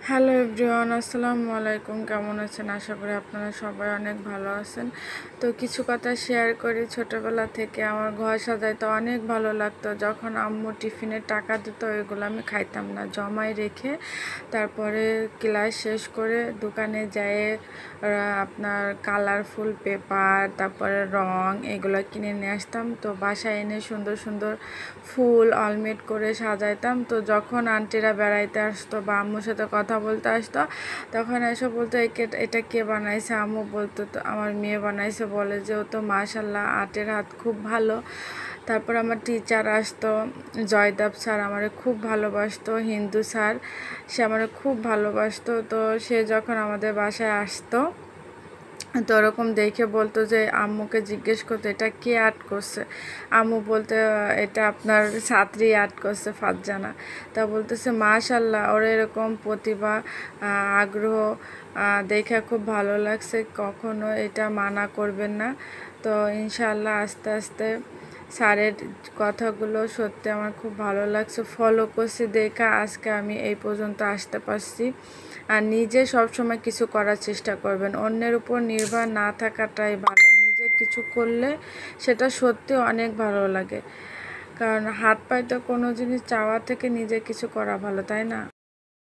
Hello everyone, আসসালামু আলাইকুম। কেমন আছেন? আশা করি আপনারা সবাই অনেক ভালো আছেন। তো কিছু কথা শেয়ার করি। ছোটোবেলা থেকে আমার ঘর সাজাইতে অনেক ভালো লাগতো। যখন আম্মু টিফিনে টাকা দিত, ওইগুলো আমি খাইতাম না, জমায় রেখে তারপরে ক্লাস শেষ করে দোকানে যেয়ে আপনার কালারফুল পেপার, তারপরে রং, এগুলো কিনে নিয়ে আসতাম। তো বাসায় এনে সুন্দর সুন্দর ফুল অলমেট করে সাজাইতাম। তো যখন আন্টিরা বেড়াইতে আসতো বা আম্মুর সাথে কথা বলতে আসতো, তখন এসে বলতো এটা কে বানাইছে? আম্মু বলতো তো আমার মেয়ে বানাইছে, বলে যে ও তো মাশাল্লাহ আর্টের হাত খুব ভালো। তারপর আমার টিচার আসতো, জয়দেব স্যার আমারে খুব ভালোবাসতো, হিন্দু স্যার, সে আমারে খুব ভালোবাসতো। তো সে যখন আমাদের বাসায় আসতো, তো ওরকম দেখে বলতো যে আম্মুকে জিজ্ঞেস করতো এটা কে আর্ট করছে। আম্মু বলতে এটা আপনার ছাত্রী আর্ট করছে, ফারজানা। তা বলতেছে মাশাল্লাহ, ওর এরকম প্রতিভা, আগ্রহ দেখে খুব ভালো লাগছে, কখনো এটা মানা করবেন না। তো ইনশাআল্লাহ আস্তে আস্তে স্যারের কথাগুলো সত্যি আমার খুব ভালো লাগছে, ফলো করছি দেখা আজকে আমি এই পর্যন্ত আসতে পারছি। আর নিজে সবসময় কিছু করার চেষ্টা করবেন, অন্যের উপর নির্ভর না থাকাটাই ভালো। নিজে কিছু করলে সেটা সত্যি অনেক ভালো লাগে, কারণ হাত পায়ে তো কোনো জিনিস চাওয়া থেকে নিজে কিছু করা ভালো, তাই না?